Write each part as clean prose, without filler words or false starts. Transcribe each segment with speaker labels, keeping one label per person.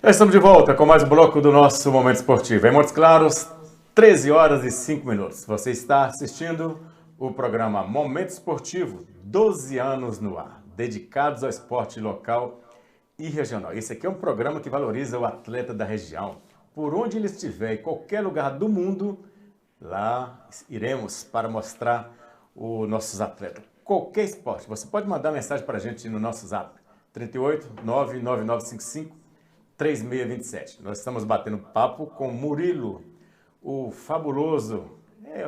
Speaker 1: Já estamos de volta com mais um bloco do nosso Momento Esportivo. Em Montes Claros, 13 horas e 5 minutos. Você está assistindo o programa Momento Esportivo, 12 anos no ar, dedicados ao esporte local e regional. Esse aqui é um programa que valoriza o atleta da região. Por onde ele estiver, em qualquer lugar do mundo, lá iremos para mostrar os nossos atletas. Qualquer esporte. Você pode mandar mensagem para a gente no nosso zap, 38 99955 3627. Nós estamos batendo papo com Murilo, o fabuloso,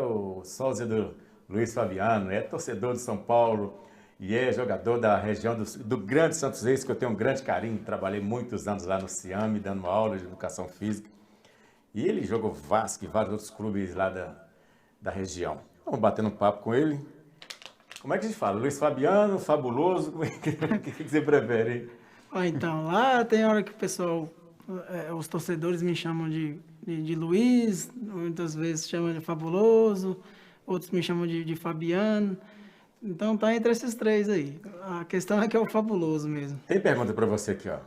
Speaker 1: o sósia do Luiz Fabiano, é torcedor de São Paulo e é jogador da região do Grande Santos Reis, que eu tenho um grande carinho. Trabalhei muitos anos lá no Ciame, dando aula de educação física. E ele jogou Vasco e vários outros clubes lá da região. Vamos batendo um papo com ele. Como é que a gente fala? Luiz Fabiano, fabuloso, o que você prefere?
Speaker 2: Então, lá tem hora que o pessoal, os torcedores me chamam de Luiz, muitas vezes chamam de Fabuloso, outros me chamam de Fabiano. Então tá entre esses três aí. A questão é que é o Fabuloso mesmo.
Speaker 1: Tem pergunta para você aqui, ó.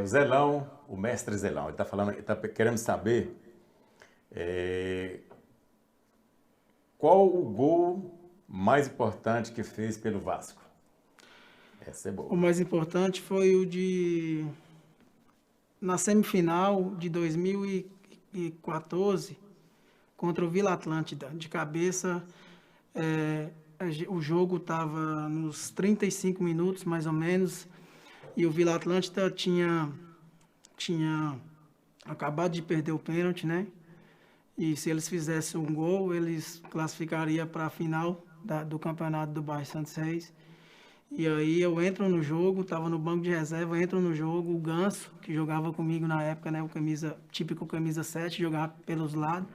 Speaker 1: O Zelão, o mestre Zelão, ele está falando, ele tá querendo saber qual o gol mais importante que fez pelo Vasco. Essa é boa.
Speaker 2: O mais importante foi na semifinal de 2014, contra o Vila Atlântida. De cabeça, o jogo estava nos 35 minutos, mais ou menos, e o Vila Atlântida tinha acabado de perder o pênalti, né? E se eles fizessem um gol, eles classificariam para a final do campeonato do Bairro Santos Reis. E aí eu entro no jogo, estava no banco de reserva, entro no jogo, o Ganso, que jogava comigo na época, né, o típico camisa 7, jogava pelos lados,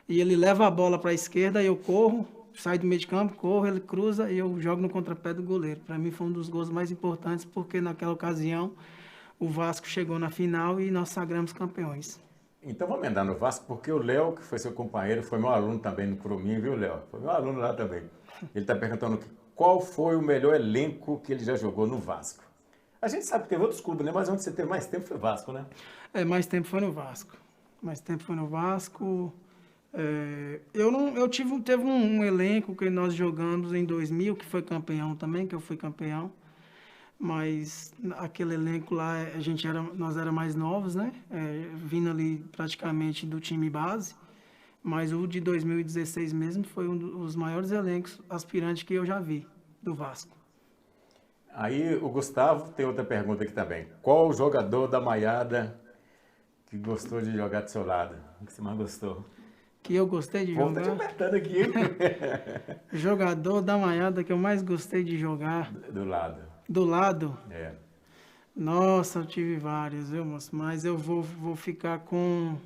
Speaker 2: e ele leva a bola para a esquerda, eu corro, saio do meio de campo, corro, ele cruza e eu jogo no contrapé do goleiro. Para mim foi um dos gols mais importantes, porque naquela ocasião o Vasco chegou na final e nós sagramos campeões.
Speaker 1: Então vamos andar no Vasco, porque o Léo, que foi seu companheiro, foi meu aluno também no Curuminho, viu, Léo? Foi meu aluno lá também. Ele está perguntando qual foi o melhor elenco que ele já jogou no Vasco. A gente sabe que teve outros clubes, né? Mas onde você teve mais tempo foi Vasco, né?
Speaker 2: Mais tempo foi no Vasco. Teve um elenco que nós jogamos em 2000, que foi campeão também, que eu fui campeão. Mas aquele elenco lá, nós era mais novos, né? Vindo ali praticamente do time base. Mas o de 2016 mesmo foi um dos maiores elencos aspirantes que eu já vi, do Vasco.
Speaker 1: Aí o Gustavo tem outra pergunta aqui também. Qual o jogador da Maiada que gostou de jogar do seu lado? O que você mais gostou?
Speaker 2: Que eu gostei de jogar?
Speaker 1: Vou te apertando aqui.
Speaker 2: Jogador da Maiada que eu mais gostei de jogar.
Speaker 1: Do lado.
Speaker 2: Do lado?
Speaker 1: É.
Speaker 2: Nossa, eu tive vários, viu, moço? Mas eu vou ficar com...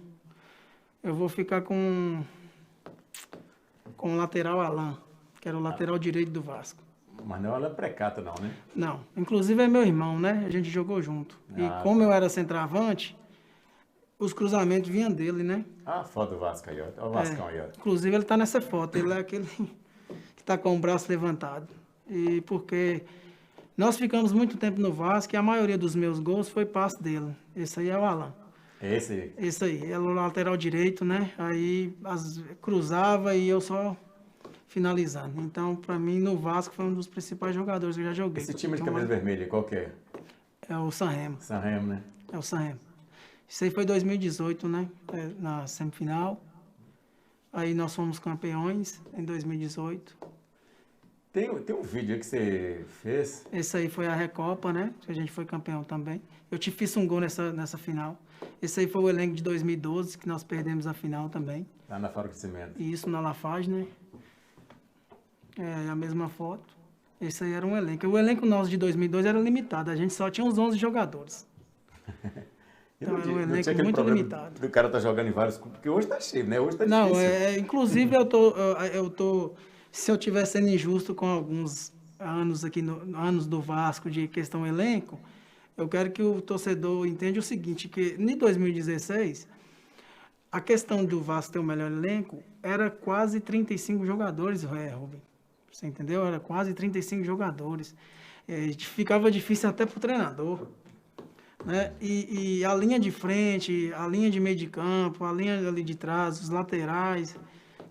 Speaker 2: Eu vou ficar com o lateral Alain, que era o lateral direito do Vasco.
Speaker 1: Mas não é Alain Precato, não, né?
Speaker 2: Não, inclusive é meu irmão, né? A gente jogou junto. E como eu era centroavante, os cruzamentos vinham dele, né?
Speaker 1: Ah, foto do Vasco aí, ó. Olha o Vascão aí, ó.
Speaker 2: Inclusive ele tá nessa foto, ele é aquele que tá com o braço levantado. E porque nós ficamos muito tempo no Vasco e a maioria dos meus gols foi passe dele. Esse aí é o Alain.
Speaker 1: Esse?
Speaker 2: Esse aí, era o lateral direito, né? Aí cruzava e eu só finalizando. Então, para mim, no Vasco foi um dos principais jogadores que eu já joguei.
Speaker 1: Esse time de camisa vermelha, qual que é?
Speaker 2: É o Sanremo.
Speaker 1: Sanremo, né?
Speaker 2: É o Sanremo. Isso aí foi 2018, né? Na semifinal. Aí nós fomos campeões em 2018.
Speaker 1: Tem um vídeo aí que você fez.
Speaker 2: Esse aí foi a Recopa, né? Que a gente foi campeão também. Eu te fiz um gol nessa final. Esse aí foi o elenco de 2012, que nós perdemos a final também.
Speaker 1: Lá na Fábrica de Cimento.
Speaker 2: E isso na Lafarge, né? É a mesma foto. Esse aí era um elenco. O elenco nosso de 2002 era limitado. A gente só tinha uns 11 jogadores. Então era um elenco muito limitado.
Speaker 1: O cara tá jogando em vários clubes, porque hoje tá cheio, né? Hoje tá difícil.
Speaker 2: Não, inclusive eu tô... Se eu estiver sendo injusto com alguns anos aqui, anos do Vasco de questão elenco, eu quero que o torcedor entenda o seguinte, que em 2016, a questão do Vasco ter o melhor elenco era quase 35 jogadores, Rubem. Você entendeu? Era quase 35 jogadores. Ficava difícil até para o treinador. né? E a linha de frente, a linha de meio de campo, a linha ali de trás, os laterais,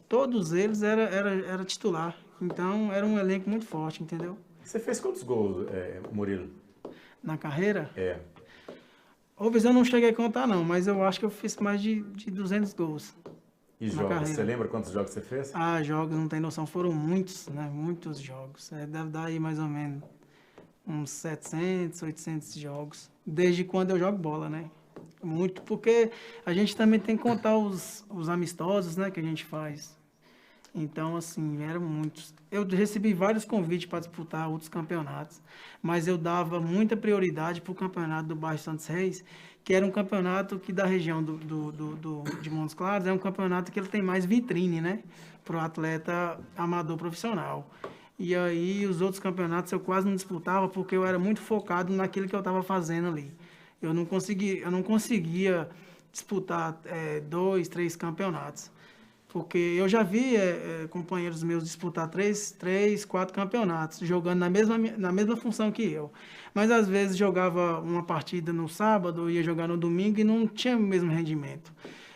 Speaker 2: todos eles era titular. Então, era um elenco muito forte, entendeu?
Speaker 1: Você fez quantos gols, Murilo?
Speaker 2: Na carreira,
Speaker 1: É.
Speaker 2: talvez eu não cheguei a contar não, mas eu acho que eu fiz mais de 200 gols
Speaker 1: E
Speaker 2: na
Speaker 1: jogos? Você
Speaker 2: carreira.
Speaker 1: lembra quantos jogos você fez?
Speaker 2: Ah, jogos, não tem noção, foram muitos, né? Muitos jogos. Deve dar aí mais ou menos uns 700, 800 jogos. Desde quando eu jogo bola, né? Muito, porque a gente também tem que contar os amistosos, né? Que a gente faz. Então, assim, eram muitos. Eu recebi vários convites para disputar outros campeonatos, mas eu dava muita prioridade para o campeonato do Baixo Santos Reis, que era um campeonato que da região de Montes Claros, é um campeonato que ele tem mais vitrine, né? Para o atleta amador profissional. E aí, os outros campeonatos eu quase não disputava, porque eu era muito focado naquilo que eu estava fazendo ali. Eu não conseguia disputar 2, 3 campeonatos. Porque eu já vi companheiros meus disputar 4 campeonatos, jogando na mesma função que eu. Mas às vezes jogava uma partida no sábado, ia jogar no domingo e não tinha o mesmo rendimento.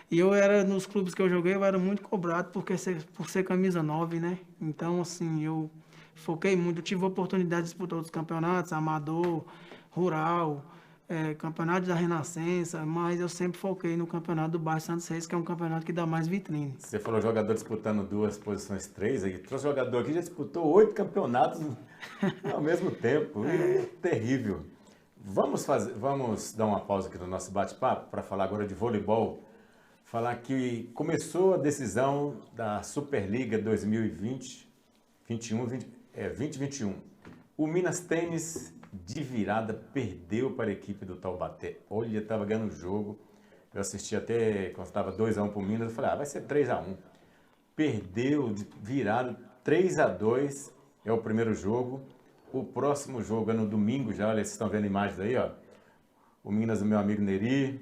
Speaker 2: E nos clubes que eu joguei, eu era muito cobrado por ser camisa 9, né? Então, assim, eu foquei muito, eu tive a oportunidade de disputar outros campeonatos, amador, rural, campeonato da Renascença, mas eu sempre foquei no campeonato do Baixo Santos Reis, que é um campeonato que dá mais vitrine.
Speaker 1: Você falou jogador disputando duas posições, três, aí trouxe jogador aqui, já disputou 8 campeonatos ao mesmo tempo. E terrível. Vamos dar uma pausa aqui no nosso bate-papo para falar agora de voleibol. Falar que começou a decisão da Superliga 2020, 2021. O Minas Tênis de virada perdeu para a equipe do Taubaté. Olha, estava ganhando o jogo. Eu assisti até quando estava 2-1 para o Minas, eu falei, vai ser 3-1. Perdeu de virada 3-2, é o primeiro jogo. O próximo jogo é no domingo já, olha, vocês estão vendo imagens aí, ó. O Minas do meu amigo Neri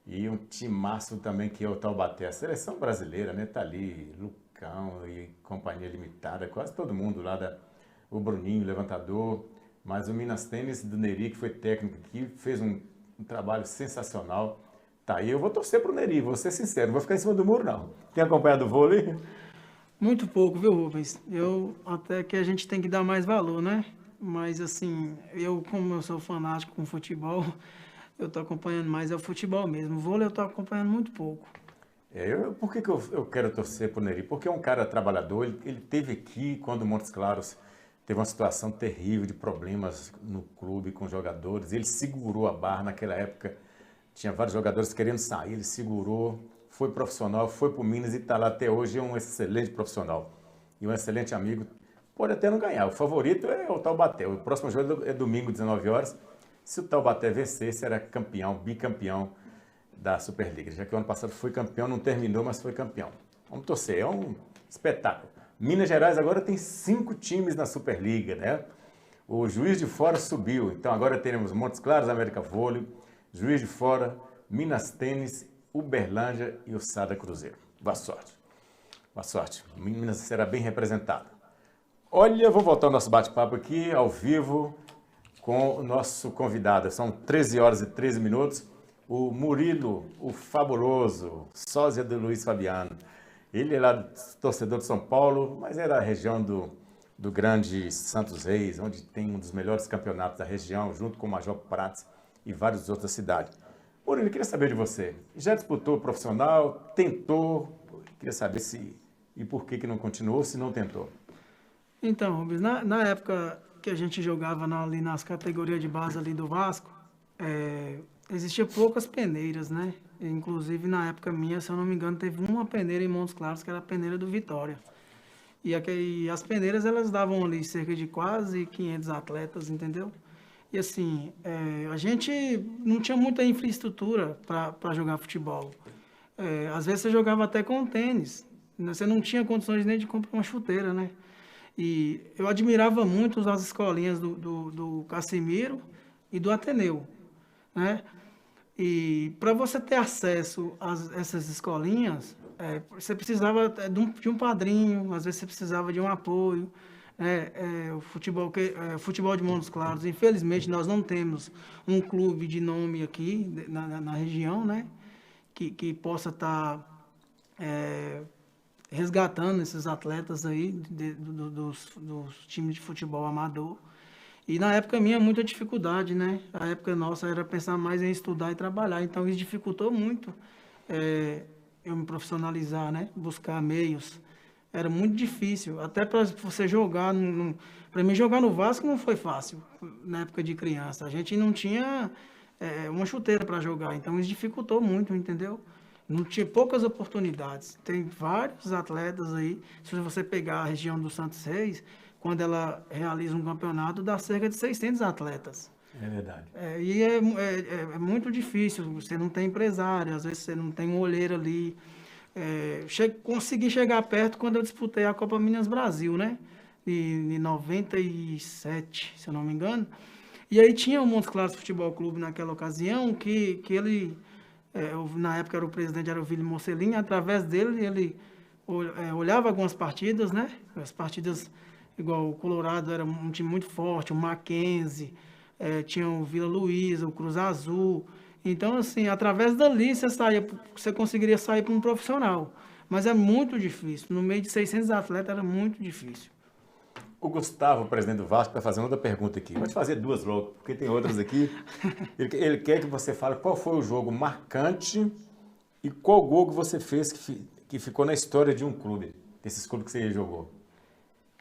Speaker 1: e um timaço também que é o Taubaté. A seleção brasileira, né? Tá ali, Lucão e Companhia Limitada, quase todo mundo lá, o Bruninho, levantador. Mas o Minas Tênis do Neri, que foi técnico aqui, fez um trabalho sensacional. Tá, aí eu vou torcer pro Neri, vou ser sincero, não vou ficar em cima do muro, não. Tem acompanhado o vôlei?
Speaker 2: Muito pouco, viu, Rubens? Até que a gente tem que dar mais valor, né? Mas, assim, como eu sou fanático com futebol, eu tô acompanhando mais o futebol mesmo. O vôlei eu tô acompanhando muito pouco.
Speaker 1: Por que eu quero torcer pro Neri? Porque é um cara trabalhador, ele teve aqui quando o Montes Claros teve uma situação terrível de problemas no clube com jogadores, ele segurou a barra naquela época, tinha vários jogadores querendo sair, ele segurou, foi profissional, foi pro Minas e está lá até hoje, é um excelente profissional e um excelente amigo. Pode até não ganhar, o favorito é o Taubaté, o próximo jogo é domingo, 19 horas. Se o Taubaté vencer, será campeão, bicampeão da Superliga. Já que o ano passado foi campeão, não terminou, mas foi campeão. Vamos torcer, é um espetáculo. Minas Gerais agora tem 5 times na Superliga, né? O Juiz de Fora subiu, então agora teremos Montes Claros, América Vôlei, Juiz de Fora, Minas Tênis, Uberlândia e o Sada Cruzeiro. Boa sorte. Boa sorte. Minas será bem representado. Olha, vou voltar ao nosso bate-papo aqui, ao vivo, com o nosso convidado. São 13 horas e 13 minutos. O Murilo, o fabuloso, sósia do Luiz Fabiano. Ele é lá torcedor de São Paulo, mas é da região do grande Santos Reis, onde tem um dos melhores campeonatos da região, junto com o Major Prats e vários outros da cidade. Murilo, eu queria saber de você. Já disputou profissional? Tentou? Queria saber e por que não continuou, se não tentou.
Speaker 2: Então, Rubens, na época que a gente jogava ali nas categorias de base ali do Vasco, existia poucas peneiras, né? Inclusive, na época minha, se eu não me engano, teve uma peneira em Montes Claros, que era a peneira do Vitória. E as peneiras, elas davam ali cerca de quase 500 atletas, entendeu? E assim, a gente não tinha muita infraestrutura para jogar futebol. Às vezes você jogava até com tênis, né? Você não tinha condições nem de comprar uma chuteira, né? E eu admirava muito as escolinhas do Casimiro e do Ateneu, né? E para você ter acesso a essas escolinhas, você precisava de um padrinho, às vezes você precisava de um apoio. O futebol de Montes Claros, infelizmente, nós não temos um clube de nome aqui na região, né? Que possa estar resgatando esses atletas aí dos times de futebol amador. E na época minha, muita dificuldade, né? A época nossa era pensar mais em estudar e trabalhar, então isso dificultou muito eu me profissionalizar, né? Buscar meios. Era muito difícil, até para você jogar. Para mim, jogar no Vasco não foi fácil na época de criança. A gente não tinha uma chuteira para jogar, então isso dificultou muito, entendeu? Não tinha poucas oportunidades. Tem vários atletas aí. Se você pegar a região do Santos Reis, quando ela realiza um campeonato, dá cerca de 600 atletas.
Speaker 1: É verdade.
Speaker 2: É muito difícil. Você não tem empresário, às vezes você não tem um olheiro ali. Consegui chegar perto quando eu disputei a Copa Minas Brasil, né? Em 97, se eu não me engano. E aí tinha o Montes Claros Futebol Clube naquela ocasião, que ele, na época era o presidente, era o Vili Mocelin, através dele ele olhava algumas partidas, né? As partidas, igual o Colorado era um time muito forte, o Mackenzie, tinha o Vila Luísa, o Cruz Azul. Então, assim, através dali você conseguiria sair para um profissional. Mas é muito difícil. No meio de 600 atletas era muito difícil.
Speaker 1: O Gustavo, presidente do Vasco, está fazendo outra pergunta aqui. Vou te fazer duas logo, porque tem outras aqui. Ele quer que você fale qual foi o jogo marcante e qual gol que você fez que ficou na história de um clube, desses clubes que você jogou.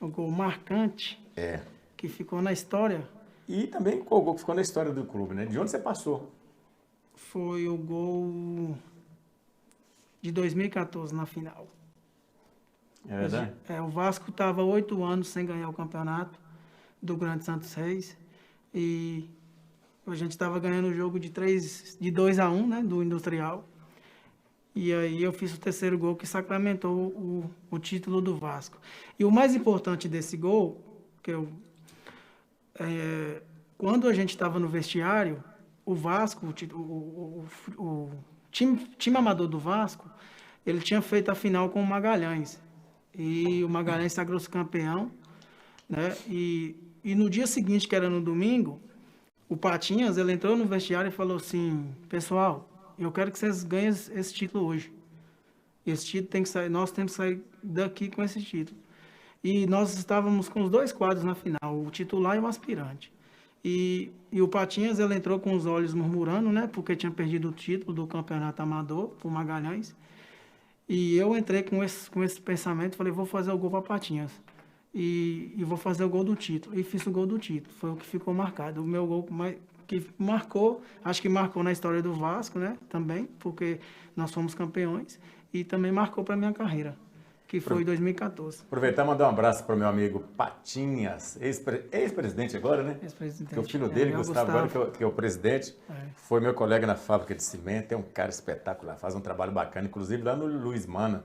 Speaker 2: O gol marcante que ficou na história.
Speaker 1: E também qual gol que ficou na história do clube, né? De onde você passou?
Speaker 2: Foi o gol de 2014 na final.
Speaker 1: É verdade?
Speaker 2: O Vasco estava 8 anos sem ganhar o campeonato do Grande Santos Reis. E a gente estava ganhando o jogo de 2-1, né, do Industrial. E aí eu fiz o terceiro gol que sacramentou o título do Vasco. E o mais importante desse gol, quando a gente estava no vestiário, o Vasco, o time amador do Vasco, ele tinha feito a final com o Magalhães. E o Magalhães sagrou-se campeão, né? E no dia seguinte, que era no domingo, o Patinhas, ele entrou no vestiário e falou assim: pessoal, eu quero que vocês ganhem esse título hoje. Esse título tem que sair, nós temos que sair daqui com esse título. E nós estávamos com os dois quadros na final, o titular e o aspirante. E o Patinhas, ele entrou com os olhos murmurando, né? Porque tinha perdido o título do campeonato amador por Magalhães. E eu entrei com esse pensamento, falei, vou fazer o gol para Patinhas. E vou fazer o gol do título. E fiz o gol do título. Foi o que ficou marcado. O meu gol que marcou, acho que marcou na história do Vasco, né? Também, porque nós fomos campeões. E também marcou para minha carreira, que foi em 2014.
Speaker 1: Aproveitar e mandar um abraço para o meu amigo Patinhas, ex-presidente agora, né?
Speaker 2: Ex-presidente.
Speaker 1: Que o filho dele, Gustavo, agora que é o presidente, foi meu colega na fábrica de cimento, é um cara espetacular, faz um trabalho bacana, inclusive lá no Luiz Mana.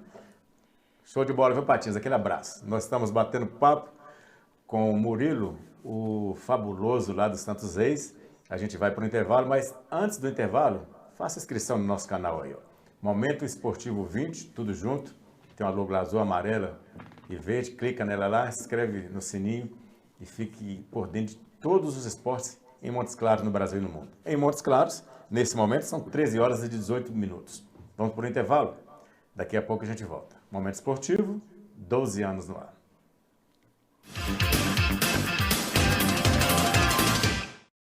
Speaker 1: Show de bola, viu, Patinhas? Aquele abraço. Nós estamos batendo papo com o Murilo, o fabuloso lá do Santos Reis. A gente vai para o intervalo, mas antes do intervalo, faça inscrição no nosso canal aí, ó. Momento Esportivo 20, tudo junto. Tem uma logo azul, amarela e verde. Clica nela lá, inscreve no sininho e fique por dentro de todos os esportes em Montes Claros, no Brasil e no mundo. Em Montes Claros, nesse momento, são 13 horas e 18 minutos. Vamos para o intervalo? Daqui a pouco a gente volta. Momento Esportivo, 12 anos no ar.